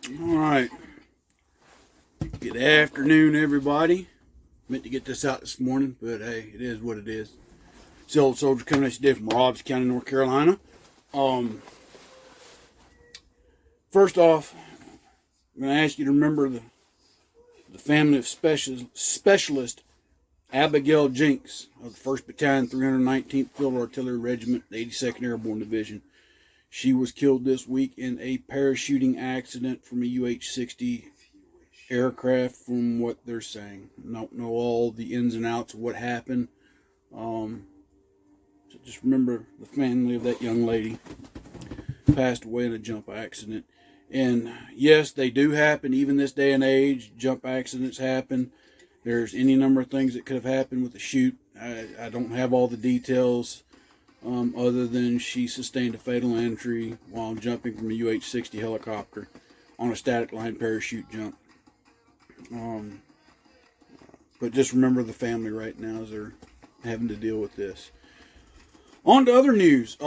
All right. Good afternoon, everybody. Meant to get this out this morning, but hey, it is what it is. It's the Old Soldier coming at you today from Robbs County, North Carolina. First off, I'm going to ask you to remember the family of specialist Abigail Jenks of the 1st Battalion, 319th Field Artillery Regiment, the 82nd Airborne Division. She was killed this week in a parachuting accident from a UH-60 aircraft, from what they're saying. Don't know all the ins and outs of what happened. So just remember the family of that young lady passed away in a jump accident. And yes, they do happen, even this day and age. Jump accidents happen. There's any number of things that could have happened with the chute. I don't have all the details. Other than she sustained a fatal injury while jumping from a UH-60 helicopter on a static line parachute jump. But just remember the family right now as they're having to deal with this. On to other news.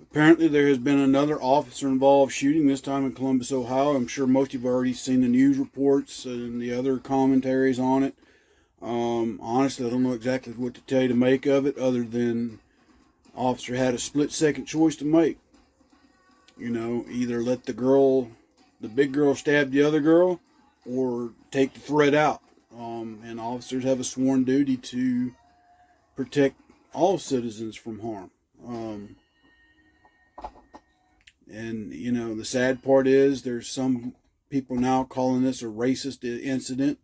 Apparently there has been another officer-involved shooting, this time in Columbus, Ohio. I'm sure most of you have already seen the news reports and the other commentaries on it. Honestly, I don't know exactly what to tell you to make of it, other than the officer had a split-second choice to make. You know, either let the big girl stab the other girl, or take the threat out. And officers have a sworn duty to protect all citizens from harm. And, you know, the sad part is there's some people now calling this a racist incident.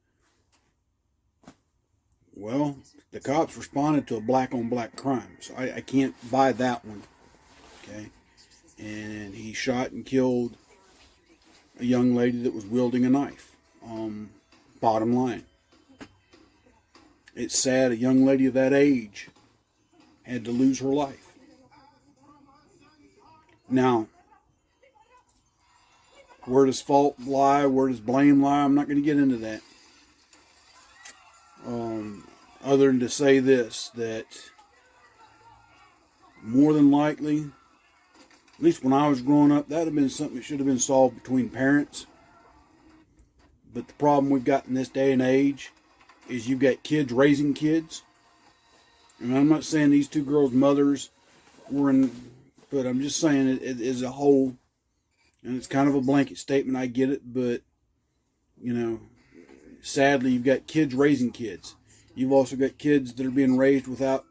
Well, the cops responded to a black-on-black crime, so I can't buy that one. Okay? And he shot and killed a young lady that was wielding a knife. Bottom line. It's sad a young lady of that age had to lose her life. Now, where does fault lie? Where does blame lie? I'm not going to get into that. Other than to say this, that more than likely, at least when I was growing up, that would have been something that should have been solved between parents. But the problem we've got in this day and age is you've got kids raising kids. And I'm not saying these two girls' mothers were in, but I'm just saying it as a whole. And it's kind of a blanket statement, I get it, but, you know, sadly, you've got kids raising kids. You've also got kids that are being raised without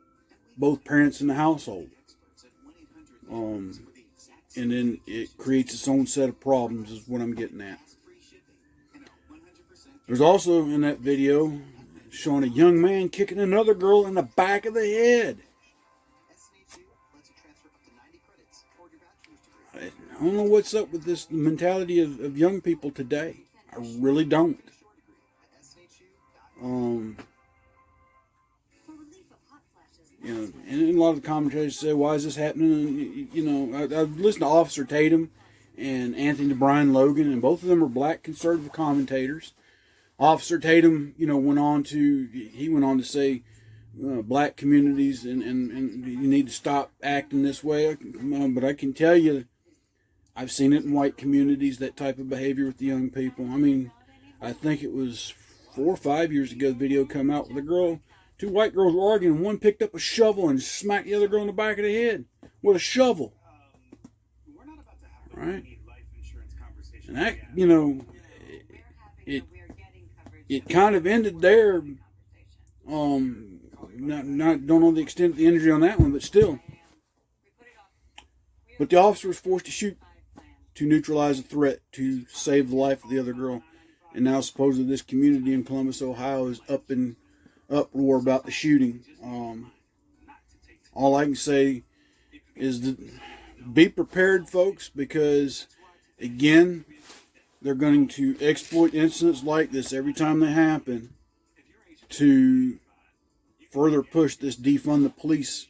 both parents in the household. And then it creates its own set of problems, is what I'm getting at. There's also in that video showing a young man kicking another girl in the back of the head. I don't know what's up with this mentality of young people today. I really don't. You know, and a lot of the commentators say, why is this happening? You know, I've listened to Officer Tatum and Anthony Brian Logan, and both of them are black conservative commentators. Officer Tatum, you know, went on to say black communities and you need to stop acting this way. But I can tell you, I've seen it in white communities, that type of behavior with the young people. I mean, I think it was 4 or 5 years ago, the video come out with a girl. Two white girls were arguing. One picked up a shovel and smacked the other girl in the back of the head with a shovel. Right? And that, you know, it kind of ended there. Don't know the extent of the injury on that one, but still. But the officer was forced to shoot to neutralize the threat to save the life of the other girl. And now supposedly this community in Columbus, Ohio is up in uproar about the shooting. All I can say is be prepared, folks, because again, they're going to exploit incidents like this every time they happen to further push this defund the police.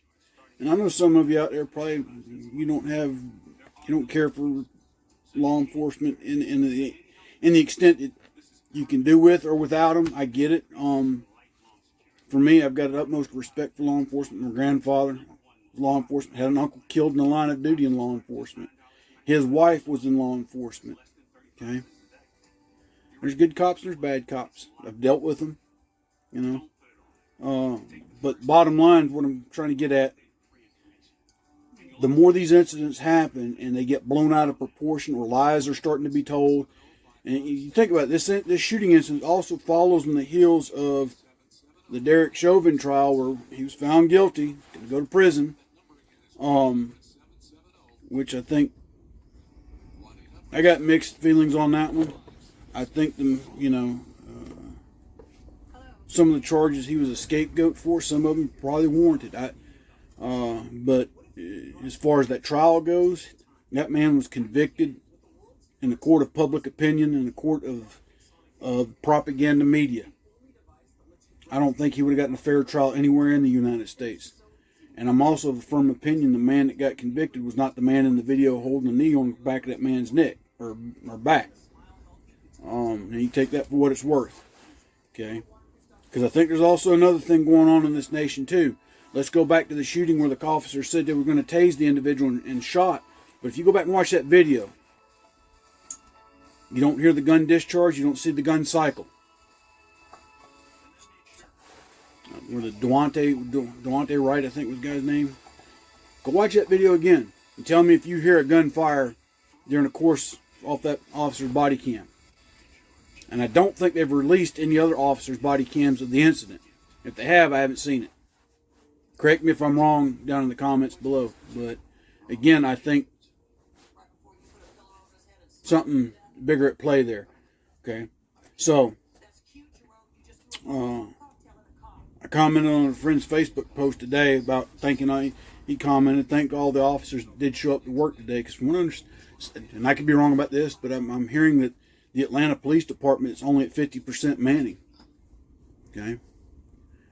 And I know some of you out there probably you don't care for law enforcement in the extent that you can do with or without them. I get it. For me, I've got the utmost respect for law enforcement. My grandfather was law enforcement, had an uncle killed in the line of duty in law enforcement. His wife was in law enforcement. Okay. There's good cops and there's bad cops. I've dealt with them, you know. But bottom line, what I'm trying to get at, the more these incidents happen and they get blown out of proportion or lies are starting to be told, and you think about it, this shooting incident also follows in the heels of the Derek Chauvin trial where he was found guilty, going to go to prison, which I think I got mixed feelings on that one. I think some of the charges he was a scapegoat for, some of them probably warranted. But as far as that trial goes, that man was convicted in the court of public opinion, in the court of propaganda media. I don't think he would have gotten a fair trial anywhere in the United States. And I'm also of a firm opinion the man that got convicted was not the man in the video holding the knee on the back of that man's neck or back. And you take that for what it's worth. Okay? Because I think there's also another thing going on in this nation too. Let's go back to the shooting where the officer said they were going to tase the individual and shot. But if you go back and watch that video, you don't hear the gun discharge, you don't see the gun cycle. Where the Daunte Wright, I think was the guy's name. Go watch that video again and tell me if you hear a gunfire during the course off that officer's body cam. And I don't think they've released any other officers' body cams of the incident. If they have, I haven't seen it. Correct me if I'm wrong down in the comments below. But again, I think something bigger at play there. Okay, so I commented on a friend's Facebook post today about thanking. He commented, "Thank all the officers that did show up to work today." Because from what I understand, and I could be wrong about this, but I'm hearing that the Atlanta Police Department is only at 50% manning. Okay,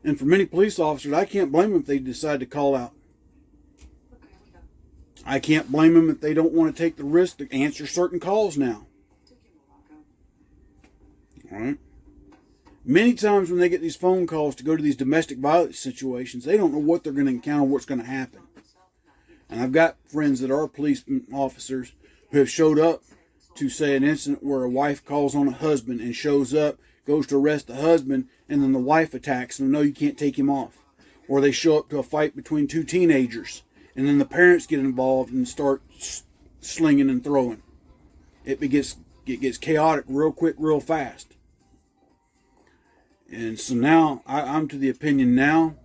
and for many police officers, I can't blame them if they decide to call out. I can't blame them if they don't want to take the risk to answer certain calls now. All right. Many times when they get these phone calls to go to these domestic violence situations, they don't know what they're going to encounter, what's going to happen. And I've got friends that are police officers who have showed up to, say, an incident where a wife calls on a husband and shows up, goes to arrest the husband, and then the wife attacks them. No, you can't take him off. Or they show up to a fight between two teenagers, and then the parents get involved and start slinging and throwing. It gets chaotic real quick, real fast. And so now, I'm to the opinion now,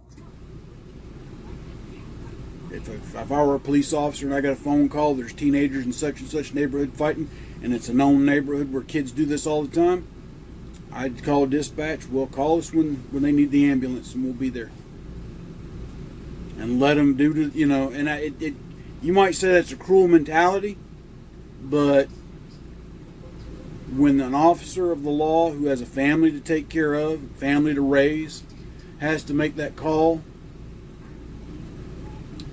if I were a police officer and I got a phone call, there's teenagers in such and such neighborhood fighting, and it's a known neighborhood where kids do this all the time, I'd call dispatch. Well, call us when they need the ambulance, and we'll be there. And let them do the, and you might say that's a cruel mentality, but when an officer of the law who has a family to take care of, family to raise, has to make that call,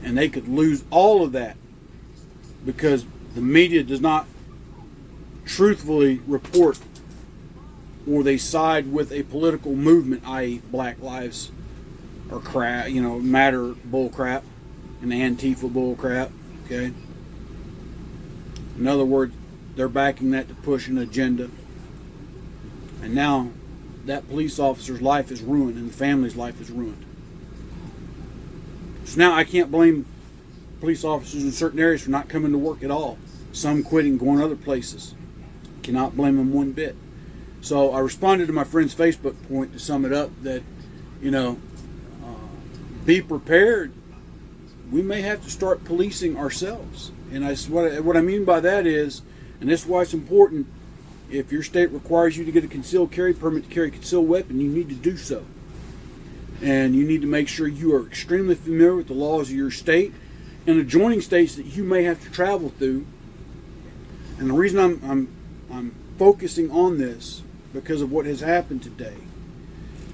and they could lose all of that because the media does not truthfully report, or they side with a political movement, i.e. Black Lives or Matter bull crap and Antifa bull crap. Okay. In other words, they're backing that to push an agenda. And now that police officer's life is ruined and the family's life is ruined. So now I can't blame police officers in certain areas for not coming to work at all. Some quitting, going other places. Cannot blame them one bit. So I responded to my friend's Facebook point to sum it up that, be prepared. We may have to start policing ourselves. And what I mean by that is, and this is why it's important, if your state requires you to get a concealed carry permit to carry a concealed weapon, you need to do so. And you need to make sure you are extremely familiar with the laws of your state and adjoining states that you may have to travel through. And the reason I'm focusing on this, because of what has happened today,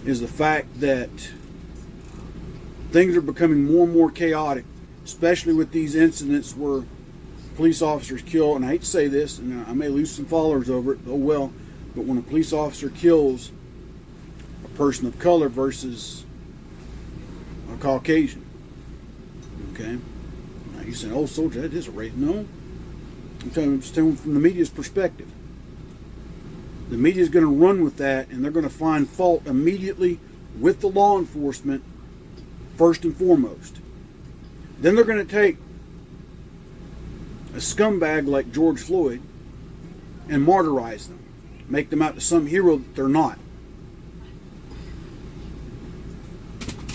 is the fact that things are becoming more and more chaotic, especially with these incidents where police officers kill, and I hate to say this, and I may lose some followers over it, oh well, but when a police officer kills a person of color versus a Caucasian, okay? Now you say, "Oh, soldier, that is a race." No. I'm just telling you from the media's perspective. The media is going to run with that, and they're going to find fault immediately with the law enforcement, first and foremost. Then they're going to take a scumbag like George Floyd and martyrize them, make them out to some hero that they're not.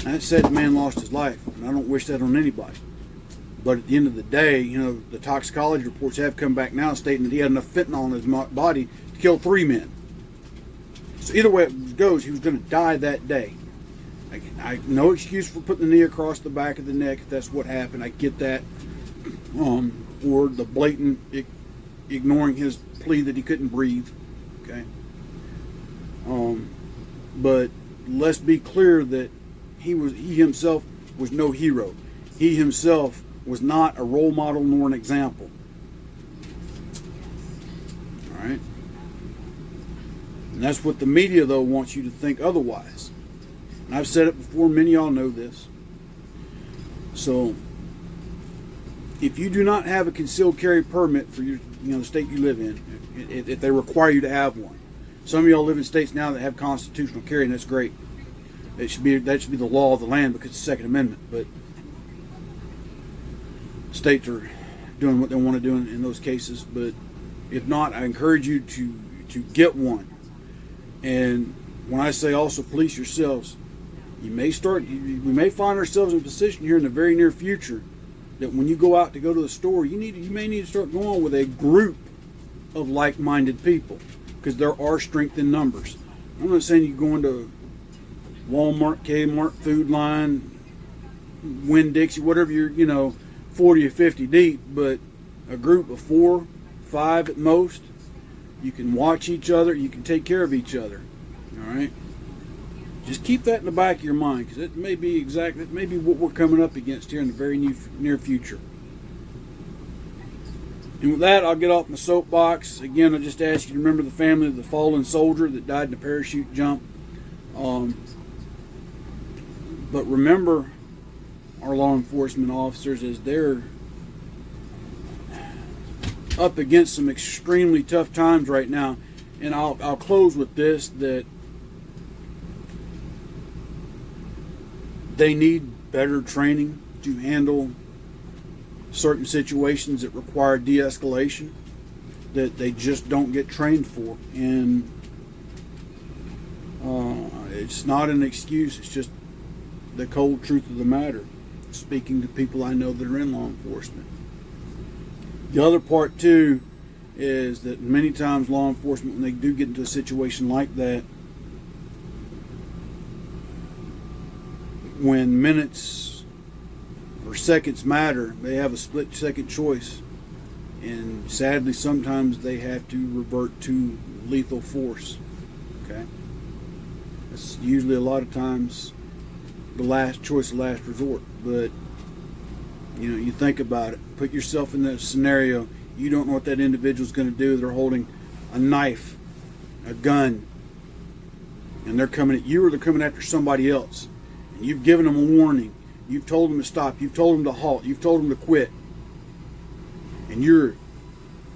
That said, the man lost his life, and I don't wish that on anybody. But at the end of the day, you know, the toxicology reports have come back now stating that he had enough fentanyl in his body to kill 3 men. So either way it goes, he was going to die that day. No excuse for putting the knee across the back of the neck if that's what happened. I get that. Or the blatant ignoring his plea that he couldn't breathe. Okay. But let's be clear that he himself was no hero. He himself was not a role model nor an example. All right. And that's what the media, though, wants you to think otherwise. And I've said it before, many of y'all know this. So, if you do not have a concealed carry permit for your, the state you live in, if they require you to have one, some of y'all live in states now that have constitutional carry, and that's great. That should be the law of the land because it's the Second Amendment. But states are doing what they want to do in those cases. But if not, I encourage you to get one. And when I say also police yourselves, we may find ourselves in a position here in the very near future that when you go out to go to the store, you may need to start going with a group of like-minded people because there are strength in numbers. I'm not saying you go into Walmart, Kmart, Food Line, Winn-Dixie, whatever you're, 40 or 50 deep, but a group of 4, 5 at most, you can watch each other, you can take care of each other. All right? Just keep that in the back of your mind because it may be what we're coming up against here in the very near future. And with that, I'll get off my soapbox. Again, I just ask you to remember the family of the fallen soldier that died in a parachute jump. But remember our law enforcement officers as they're up against some extremely tough times right now. And I'll close with this, that they need better training to handle certain situations that require de-escalation that they just don't get trained for. And it's not an excuse, it's just the cold truth of the matter, speaking to people I know that are in law enforcement. The other part too is that many times law enforcement, when they do get into a situation like that, when minutes or seconds matter, they have a split-second choice. And sadly, sometimes they have to revert to lethal force. Okay? That's usually a lot of times the last choice, the last resort. But, you think about it. Put yourself in that scenario. You don't know what that individual's going to do. They're holding a knife, a gun, and they're coming at you or they're coming after somebody else. And you've given them a warning. You've told them to stop. You've told them to halt. You've told them to quit. And you're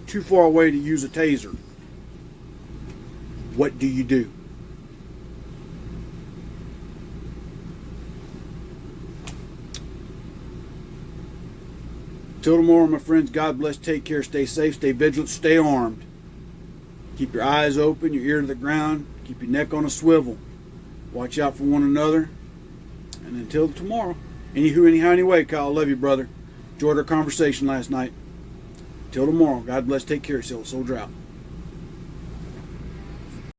too far away to use a taser. What do you do? Till tomorrow, my friends, God bless, take care, stay safe, stay vigilant, stay armed. Keep your eyes open, your ear to the ground, keep your neck on a swivel. Watch out for one another. And until tomorrow, anyhow, anyway, Kyle, love you, brother. Enjoyed our conversation last night. Till tomorrow, God bless, take care, soldier out.